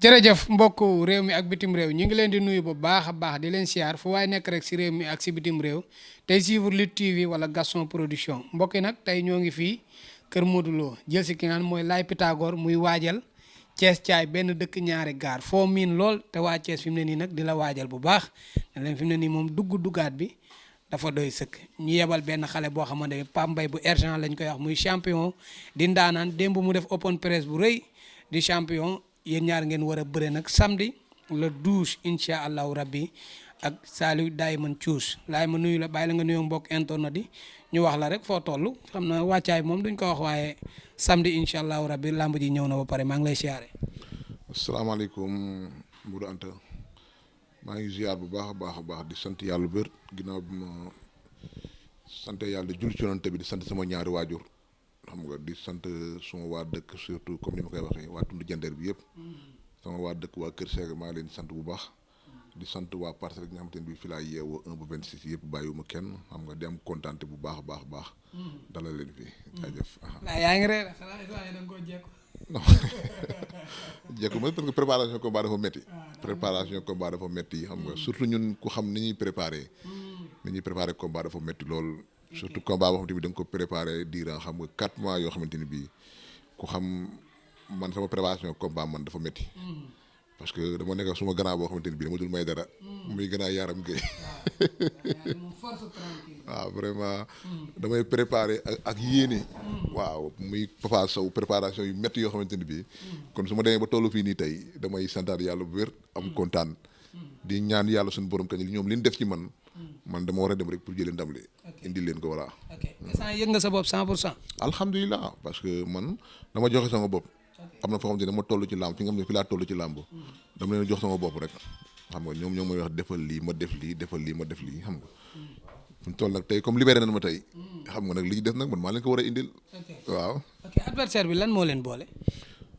jërëjëf mbokku réew mi ak bitim réew ñu ngi leen di nuyu bu baax a baax di leen siyaar fu waaye nekk rek si réew mi ak si bitim réew tey suivre Lutte TV wala Gaston Production mbokki nag tey ñoo ngi fii Kër Modou Lo jël si ki nga xam mooy Laye Pythagore muy waajal Thiès Thiaye benn dëkk ñaari gaar foo miin lool te waa Thiès fi mu ne nii nag di la waajal bu baax ne leen fi mu ne nii moom duggaat bi dafa doy sëkk ñu yebal benn xale boo xamante ne Pape Mbaye bu Argent lañ koy wax muy champion di ndaanaan démb mu def open press bu rëy di champion yéen ñaar ngeen war a bëre nag samedi le 12 incha allahu rabbi ak Saliou Diamond Thious laay ma nuyu la bàyyi la nga nuyoo mbokk internet yi ñu wax la rek foo toll xam na wàccaay moom duñ ko wax waaye samedi incha allahu rabbi lamb ji ñëw na ba pare maa ngi lay siyaare. asalaamaaleykum Modou Anta maa ngi ziar bu baax a baax di sant yàlla bu wér ginnaaw bi ma sant yàlla di jul ci yonent bi di sant sama ñaari waajur xam nga di sant suma waa dëkk surtout comme ni ma koy waxee waa tund jandeer bi yëpp sama waa dëkk waa Kër Seck maa ngi leen di sant bu baax di sant waa Parcelles nga xamante ne bii fi laa yeewoo 1 ba 26 yëpp bàyyiwuma kenn xam nga di am kontaante bu baax a baax dalal leen fii jaajëf. yaa ngi reer xanaa da nga koo jekku. non jekku ma parce que préparation combat dafa métti préparation combat dafa métti xam nga surtout ñun ku xam ni ñuy préparé combat dafa métti lool surtout combat boo xamante ni da nga ko préparé durant xam nga 4 mois yoo xamante ni bii ku xam man sama préparation combat man dafa métti parce que dama nekk suma gannaaw boo xamante ni bii dama dul may dara muy gannaaw Yaram Gueye waaw vraiment damay préparé ak yéene waaw muy Papa Sow préparation yu métti yoo xamante ni bii kon su ma demee ba tollu fii nii tey damay santaat yàlla bu wér am kontaan di ñaan yàlla suñu borom kañ ñoom li ñu def ci man dama war a dem rek pour jëlee ndam li indi leen ko voilà. ok instant yëg nga sa bopp 100%. alhamdulilah parce que man dama joxe sama bopp am na foo xamante ne dama toll ci làmb fi nga xam ne fi laa toll ci làmb dama leen jox sama bopp rek xam nga ñoom may wax defal lii ma def lii defal lii ma def lii xam nga fu ñu toll nag tey comme libéré nañ ma tey xam nga nag li ñu def nag man maa leen ko war a indil. waaw. ok adversaire bi lan moo leen boole.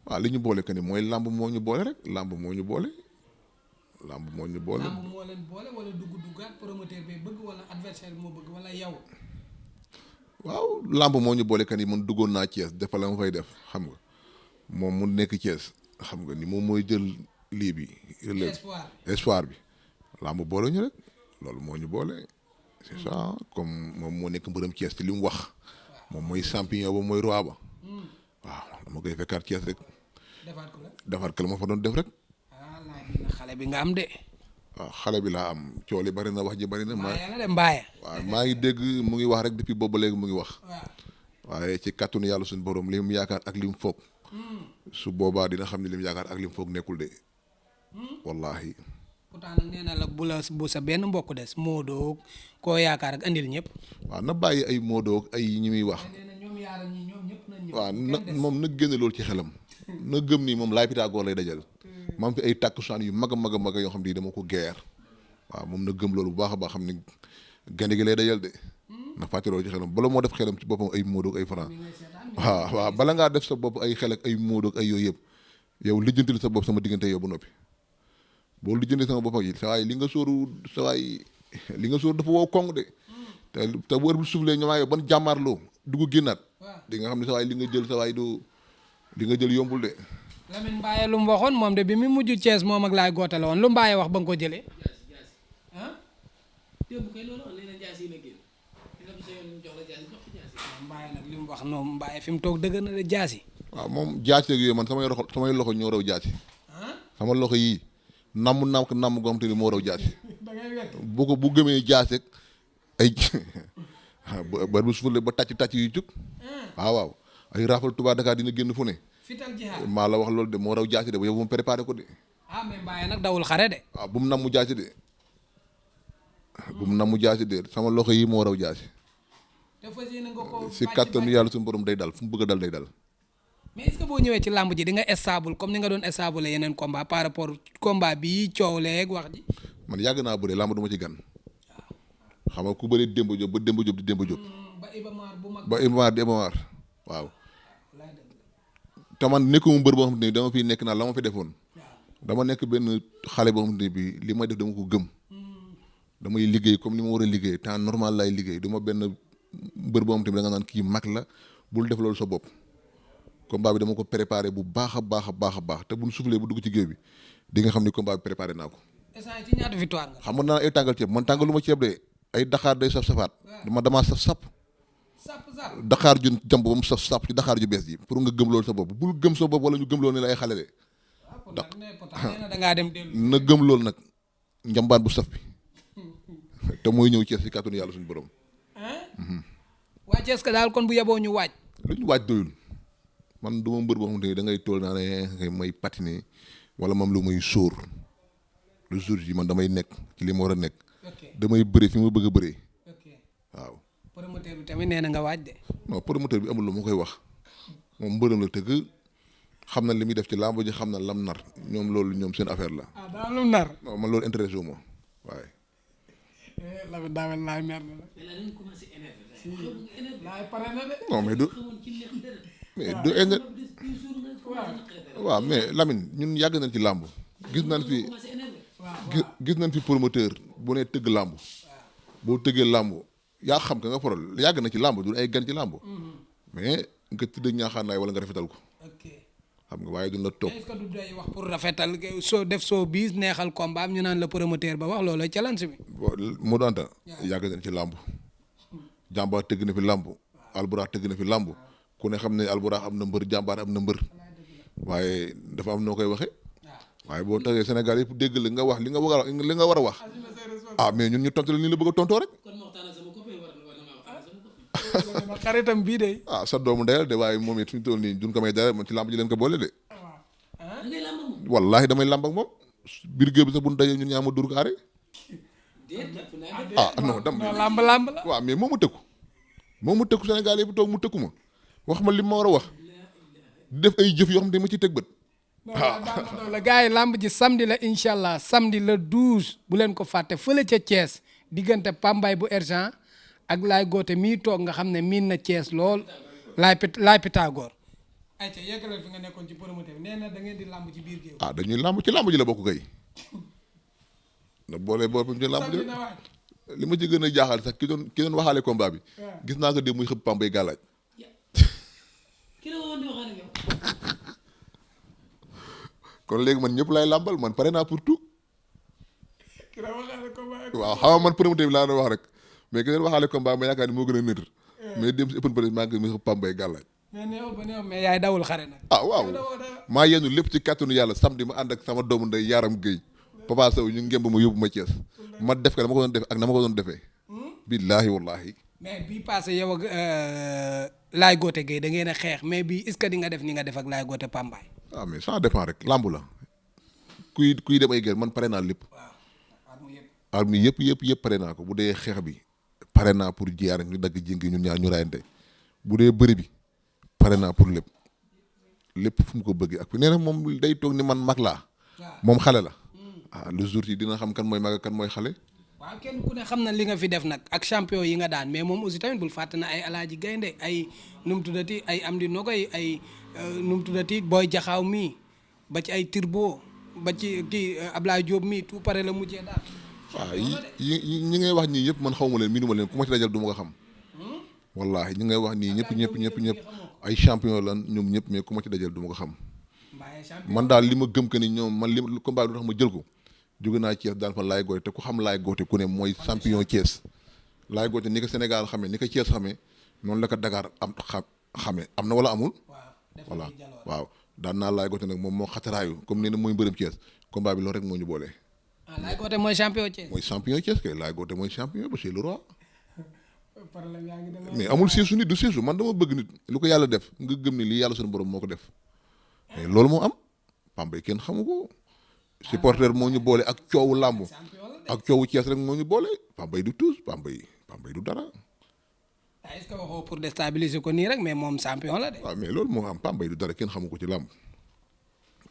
waaw li ñu boole que ni mooy làmb moo ñu boole rek làmb moo ñu boole. làmb moo leen boole wala duggaat promoteur bi bëgg wala adversaire bi moo bëgg wala yow. waaw làmb moo ñu boole que ni man duggoon naa Thiès defal la ma fay def xam nga moom mu nekk Thiès xam nga ni moom mooy jël lii bi. espoir bi làmb boole ñu rek loolu moo ñu boole. c'est ça comme moom moo nekk mbërëm Thiès ci li mu wax moom mooy champion ba mooy roi ba waaw dama koy fekkaat Thiès rek. defaat ko la ma fa doon def rek. xale bi nga am de. waaw xale bi laa am coow li bari na wax ji bari na. Mbaye waaw maa ngi dégg mu ngi wax rek depuis boobu ba léegi mu ngi wax. waaye ci kàttanu yàlla suñu borom li mu yaakaar ak li mu foog. su boobaa dina xam ne li mu yaakaar ak li mu foog nekkul de. wallahi. pourtant nag nee na la bu sa benn mbokk des Modou koo yaakaar ak andil ñëpp. waaw na bàyyi ay Modou ay ñi muy wax. waaw moom na génne loolu ci xelam. na gëm ni moom Laye Pythagore lay dajal. ma am fi ay takkusaan yu mag a mag yoo xam ne dama ko geer waaw moom na gëm loolu bu baax a baax xam ne gaynde gi lay dajal de na fàtte loolu ci xelam bala moo def xelam ci boppam ay Modou ak ay Franc waaw bala ngaa def sa bopp ay xel ak ay Modou ak ay yooyu yëpp yow lijjantil sa bopp sama diggante yow ba noppi boo lijjantil sama bopp ak yi sa waay li nga sóoru dafa wow kong de te wër bu suuflee ñomaa yow ban jàmmaarloo dugg génnaat di nga xam ne sa waay li nga jël sa waay du li nga jël yombul de. Lamine Mbaye lu mu waxoon moom de bi mu mujj Thiès moom ak laay gootale woon lu Mbaye wax ba nga ko jëlee. Mbaye nag li mu wax noonu Mbaye fi mu toog dëgg na de jaasi. waaw moom jaasi ak yooyu man samay loxo ñoo raw jaasi. sama loxo yii namm goo xam te ni moo raw jaasi. bu gëmee jaasi ak ay ba bu suufulee ba tàcc yu jóg. waaw ay raafal Touba Dakar dina génn fu ne. maa la wax loolu de moo raw jaasi de ba yow mu préparé ko de. mais Mbaye nag dawul xare de. waaw bu mu namm jaasi de. sama loxo yi moo raw jaasi. si kattanu yàlla suñu borom day dal fu mu bëgg a dal day dal. mais est-ce que boo ñëwee ci làmb ji di nga stable comme ni nga doon stable yeneen combat par rapport combat bii coow leeg wax ji. man yàgg naa bëre làmb du ma ci gan. xam nga ku bëri Demba Diop ba Demba Diop di Demba Diop. ba Ibamar di Ibamar waaw. te man nekkuma mbër boo xam ne dama fi nekk naa la ma fi defoon. dama nekk benn xale boo xam ne bi li may def dama ko gëm. damay liggéey comme ni ma war a liggéey temps normal laay liggéey du ma benn mbër boo xam ne da nga naan kii mag la bul def loolu sa bopp. combat bi dama ko préparé bu baax a baax a baax a baax te bu ñu soufflé bu dugg ci géew bi di nga xam ni combat bi préparé naa ko. instant ci ñaata victoire nga. xam nga naa ay tàngal ceeb man tàngalu ma ceeb de ay daxaar day saf safaat. damaa saf sap. daxaar ju jàmb ba mu saf sap ci daxaar ju bees ji pour nga gëm loolu sa bopp bul gëm sa bopp wala ñu gëm loolu ne la ay xale de. da ngaa dem na gëm loolu nag njambaan bu saf bi te mooy ñëw Cees ci kàttanu yàlla suñu borom. waa Cees ka daal kon bu yeboo ñu waaj. lu ñu waaj doyul man du ma mbër boo xamante ni da ngay tool naa ne may patiner wala moom lu may sóor le jour ji man damay nekk ci li ma war a nekk. damay bëri fi ma bëgg a bëree. waaw. promoteur bi tamit nee na nga waaj de. non promoteur bi amul lu ma koy wax moom mbërëm la tëgg xam na li muy def ci làmb ji xam na lam nar ñoom loolu ñoom seen affaire la. ah daa lu nar. non man loolu intéressé wu ma waaye. Lamine daa mel laay mer na laay pare na de. non mais du éner waaw mais Lamine ñun yàgg nañ ci làmb gis nañ fi promoteur bu ne tëgg làmb boo tëggee làmb yaa xam ka nga faral yàgg na ci làmb du ay gan ci làmb mais nga tëdd ñaaxaanaay wala nga rafetal ko xam nga waaye duñ la toog. est-ce que du day wax pour rafetal soo def soo biis neexal combat am ñu naan la promoteur ba wax loolu challenge bi. moo doonta yàgg nañ ci làmb jàmbaar tëgg na fi làmb alburax tëgg na fi làmb ku ne xam ne alburax am na mbër jàmbaar am na mbër waaye dafa am noo koy waxee waaye boo tagee Sénégal yëpp dégg la nga wax li nga war a wax ah mais ñun ñu tontu la ni la bëgg a tontoo rek. xaritam bii de. ah sa doomu ndeyal de waaye moom it fi ñu toll nii duñ ko may dara man ci làmb ji leen ko boole de. wallaahi damay làmb ak moom biir géew bi sax bu ñu dajee ñun ñaa ma dur kaare. ah non làmb la. waaw mais moom mu tëkku Sénégal yi bu toog mu tëkku ma wax ma li ma war a wax di def ay jëf yoo xam ne ma ciy teg bët. la gars yi làmb ji samedi la incha allah samedi le 12 bu leen ko fàtte fële ca Thiès diggante Pambay bu Ergent ak Laay Goote mii toog nga xam ne miin na Thiès lool Laay Pythagore. ayca yeggalal fi nga nekkoon ci promoteur nee na da ngeen di làmb ci biir géew. ah dañuy làmb ci làmb ji la bokk kay. na boole boppam ci làmb ji li ma ci gën a jaaxal sax ki doon waxaale combat bi. gis naa ko de muy xëpp Pambay gàllaaj. kon léegi man ñëpp lay làmbal man pare naa pour tout. waaw xam nga man promoteur bi laa doon wax rek mais ki doon waxaale combat ma yaakaar ni moo gën a neutre. mais dem si ëpp peut maa ngi muy xëpp Pambay gàllaaj. mais yaay dawul xare nag. ah waaw maa yennu lépp ci kàttanu yàlla samedi ma ànd ak sama doomu ndey Yaram Gueye Papa Sow ñu ngemb ma yóbbu ma Thiès ma def ko dama ko doon def ak na ma ko doon defee. billaahi wallaahi. mais bii passé yow ak Laay Goote Gueye da ngeen a xeex mais bii est-ce que di nga def ni nga def ak Laay Goote Pambay. ah mais ça dépend rek lamb la kuy dem ay guerre man pare naa lépp. arme yëpp pare naa ko bu dee xeex bi pare naa pour jiyaar ñu dagg jéngi ñun ñaar ñu rayante bu dee bëri bi pare naa pour lépp fu mu ko bëggee ak nee na moom day toog ni man mag laa moom xale la ah le jour yi dina xam kan mooy mag kan mooy xale. waaw kenn ku ne xam na li nga fi def nag ak champion yi nga daan mais moom aussi tamit bul fàtte na ay Alaaji Gaynde ay nu mu tuddati ay Amdi Nogoy ay nu mu tuddati Boy Jaxaaw mii ba ci ay Turbo ba ci kii Ablaye Diop mii tout pare la mujjee daal. waaw ñi ngay wax nii yëpp man xaw ma leen miinuma leen ku ma ci dajal du ma ko xam. wallaahi ñi ngay wax nii ñëpp ay champion lan ñoom ñëpp mais ku ma ci dajal du ma ko xam. man daal li ma gëm que ni ñoom man li combat bi tax ma jël ko jóge naa Thiès daan fa Laay Goote te ku xam Laay Goote ku ne mooy champion Thiès. Laay Goote ni ko Sénégal xamee ni ko Thiès xamee noonu la ko Dakar xamee am na wala amul. voilà waaw daan naa Laay Goote nag moom moo xataraayu comme nee na mooy mbërëm Thiès combat bi loolu rek moo ñu boole. ah Laay Goote mooy champion Thiès. mooy champion Thiès kay Laay Goote mooy champion ba c'est le roi. mais amul siisu nit du siisu man dama bëgg nit lu ko yàlla def nga gëm ni lii yàlla suñu borom moo ko def mais loolu moo am Pambay kenn xamu ko supporter moo ñu boole ak coowu làmb ak coowu Thiès rek moo ñu boole Pambay du tous Pambay du dara. est-ce que waxoo pour déstabiliser ko nii rek mais moom champion la de. waaw mais loolu moo am Pambay du dara kenn xamu ko ci làmb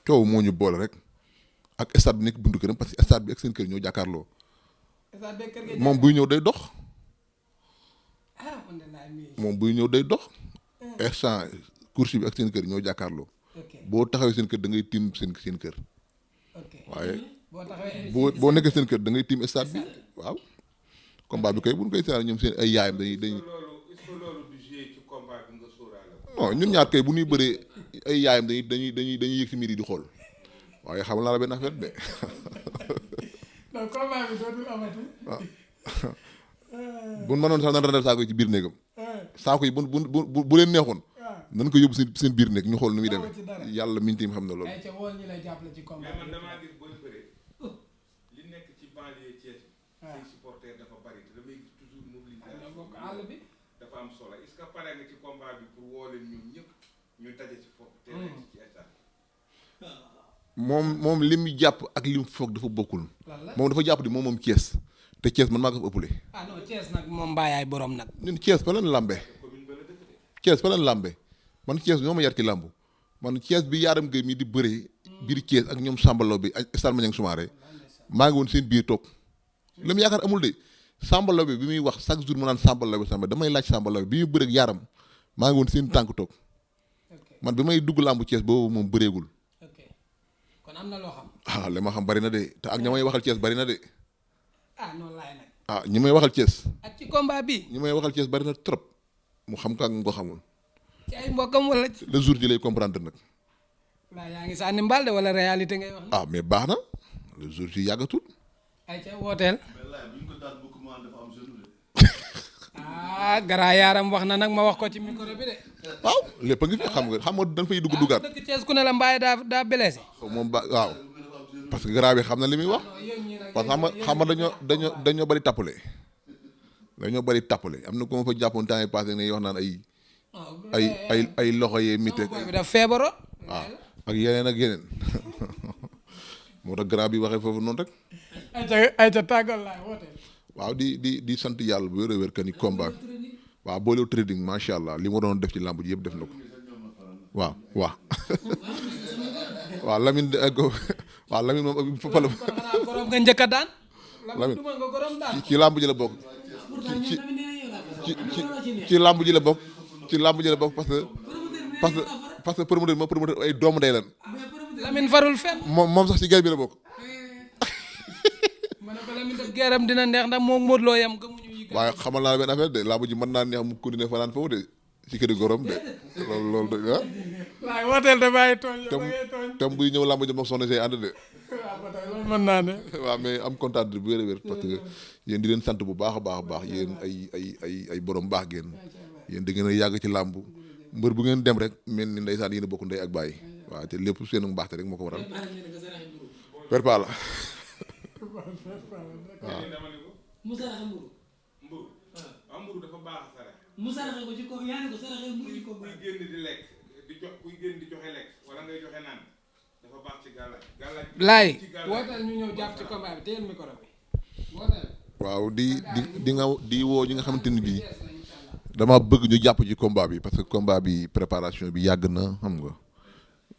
coow moo ñu boole rek ak stade bi nekk buntu këram parce que stade bi ak seen kër ñoo jàkkaarloo. moom buy ñëw day dox. moom buy ñëw day dox. instant course bi ak seen kër ñoo jàkkaarloo. boo taxawee seen kër da ngay tiim seen kër. waaye boo nekkee seen kër da ngay tiim stade bi waaw. combat bi kay bu ñu koy seetaan ñoom seen ay yaayam dañuy. non ñun ñaar kay bu ñuy bëree ay yaayam dañuy yëg si miir yi di xool waaye xamal naa la benn affaire de. donc combat bi dootul amati. bu mënoon sax nan randal saako yi ci biir néegam. saako yi bu leen neexoon. nan ko yóbbu seen biir néeg ñu xool nu muy demee. yàlla minti xam na loolu. ay ca woon ñi lay jàppale ci combat mais man damaa gis booy bëree li nekk ci banlieue Thiès ay supporters dafa bari te damay gis toujours mobilisation bokk àll bi dafa am solo est-ce que pare nga ci combat bi pour woo leen ñoom ñëpp ñu daje ci foofu te nekk ci stade moom li mu jàpp ak li mu foog dafa bokkul. moom dafa jàpp di moom Thiès te Thiès man maa ko fa ëppale. ah non Thiès nag moom mbaayaay borom nag. ñun Thiès fa lan làmbe. Thiès fa lan làmbe man Thiès ñoo ma yar ci làmbu man Thiès bi Yaaram Gueye mi di bëree biir Thiès ak ñoom Sambalaw bi ak Stade Maniang Soumaré maa ngi woon seen biir toog li mu yaakaar amul de Sambalaw bi muy wax chaque jour mu naan Sambalaw bi damay laaj Sambalaw bi muy bëreeg Yaaram maa ngi woon seen tànk toog man bi may dugg làmbu Thiès boobu moom bëreegul. kon am na loo xam. ah li ma xam bari na de te ak ña may waxal Thiès bari na de. ah noonu laay nag. ah ñi may waxal Thiès. ak ci combat bi. ñi may waxal Thiès bari na trop mu xam ko ak mu ko xamul. ci ay mbokkam wala. le jour ji lay comprendre nag. waaw yaa ngi sànni mbal de wala réalité ngay wax. ah mais baax na le jour ji yàggatul. ay ca wooteel. ah Gara Yaram wax na nag ma wax ko ci micro bi de. waaw lépp a ngi fi xam nga dañ fay dugg duggaat. dëkk Thiès ku ne la Mbaye daa blessé. moom waaw parce que Gara bi xam na li muy wax parce que xam nga dañoo bari tappale. dañoo bari tappale am na ku ma fa jàppoon temps yi passé ne wax naan ay loxo yee mité. bi daf feebaro. waaw ak yeneen moo tax Gara bi waxee foofu noonu rek. ay ca tàggal laay wooteel. waaw di sant yàlla bu wér a wér que ni combat waaw boolew trading macha allah li ma doon def ci làmb ji yëpp def na ko waaw waaw Lamine waaw Lamine moom fala gorom nga njëkk a daan. Lamine duma nga gorom daan. ci làmb ji la bokk ci làmb ji la bokk ci làmb ji la bokk parce que promoteur ay doomu day lan Lamine farul fenn. moom sax ci gay bi la bokk. ma ne ko Lamine def geeram dina neex ndax moom Modou Lo yam gëmuñu yi. waaye xamal naa la benn affaire de làmb ji mën naa neex mu continuer fanaan foofu de ci këri gorom de loolu de ah. waaye wooteel da bàyyi tooñ. tam buy ñëw làmb ji moom soxna say ànd de. waaw ba tey loolu mën naa ne. waaw mais am kontaan bu wér a wér parce que yéen di leen sant bu baax a baax yéen ay borom baax ngeen yéen da ngeen a yàgg ci làmb mbër bu ngeen dem rek mel ni ndeysaan yéen a bokk ndey ak bàyyi waaw te lépp seen mbaaxte rek moo ko waral. perpa la waaw. Moussa Raxa Mburu. mburu waaw mburu dafa baax sarax Moussa Raxa ko ci ko yaa ne ko saraxee mburu ci ko kuy génn di lekk kuy génn di joxe lekk wala ngay joxe naan dafa baax ci gàllaaj laay wooteel ñu ñëw jàpp ci combat bi téyel micro bi wooteel. waaw di woo ñi nga xamante ni bii dama bëgg ñu jàpp ci combat bi parce que combat bi préparation bi yàgg na xam nga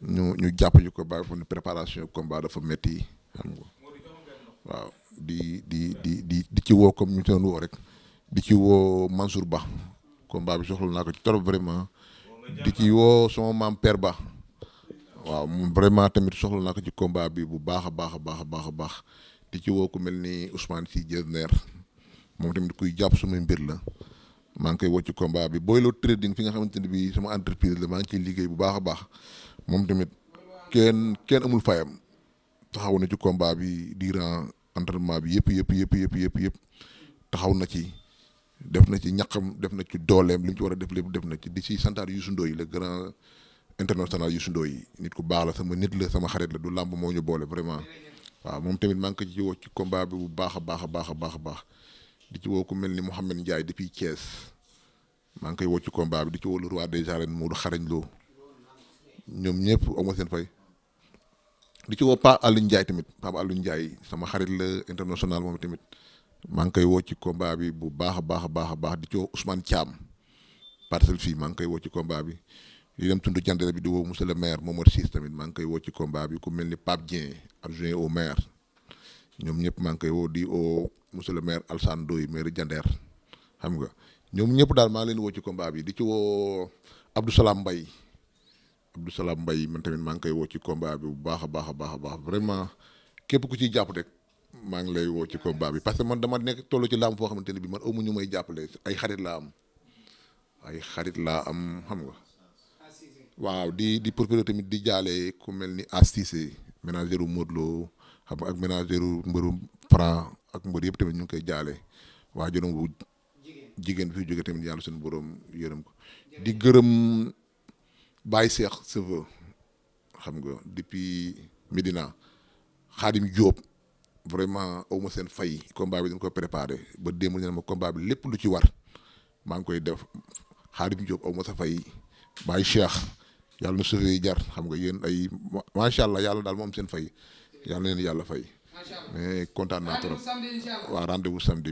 ñu jàpp ci combat bi pour préparation combat dafa metti xam nga waaw di ci woo comme ñu doon woo rek di ci woo Mansour Ba combat bi soxla naa ko ci trop vraiment di ci woo sama maam Père Ba waaw moom vraiment tamit soxla naa ko ci combat bi bu baax a baax di ci woo ku mel ni Ousmane Sy Diasner moom tamit kuy jàpp sumay mbir la maa ngi koy woo ci combat bi Boylo Trading fi nga xamante ne bii sama entreprise la maa ngi ciy liggéey bu baax a baax moom tamit kenn amul fayam taxaw na ci combat bi durant entraînement bi yëpp taxaw na ci def na ci ñaqam def na ci dooleem li ñu ci war a def lépp def na ci di ci santaar Youssou Ndoye le grand international Youssou Ndoye nit ku baax la sama nit la sama xarit la du làmb moo ñu boole vraiment waaw moom tamit maa ngi ko ci woo ci combat bi bu baax a baax di ci woo ku mel ni Mouhamed Ndiaye depuis Thiès maa ngi koy woo ci combat bi di ci woo le roi des arènes Modou Xarañ Lo ñoom ñëpp amoo seen fay di ci woo Pape Alioune Ndiaye tamit Pape Alioune Ndiaye sama xarit la international moom tamit maa ngi koy woo ci combat bi bu baax a baax di ci woo Ousmane Thiam parcelle fii maa ngi koy woo ci combat bi di dem tund jandere bi di woo monsieur le maire Momar Ciss tamit maa ngi koy woo ci combat bi ku mel ni Pape Dieng adjoint au maire ñoom ñëpp maa ngi koy woo di woo monsieur le maire Alsane Ndoye maire Diender xam nga ñoom ñëpp daal maa ngi leen woo ci combat bi di ci woo Abdou Salam Mbaye man tamit maa ngi koy woo ci combat bi bu baax a baax vraiment képp ku ciy jàpp rek maa ngi lay woo ci combat bi parce que man dama nekk tollu ci làmb foo xamante ne bi man amu ñu may jàppale ay xarit laa am xam nga waaw di profité tamit di jaale ku mel ni Astise ménagère u Modou Lo xam nga ak ménagère u mbëru Franc ak mbër yëpp tamit ñu ngi koy jaale waa juróom bu jigéen fi jóge tamit yàlla suñu borom yërëm ko di gërëm Baye Cheikh Seve xam nga depuis Médina Khadim Diop vraiment aw ma seen fay combat bi dañ ko préparé ba démb ñu ne ma combat bi lépp lu ci war maa ngi koy def Khadim Diop aw ma sa fay Baye Cheikh yàlla na suufee yi jar xam nga yéen ay macha allah yàlla daal moom seen fay yàlla na leen yàlla fay mais kontaan naa trop waaw rendez-vous samedi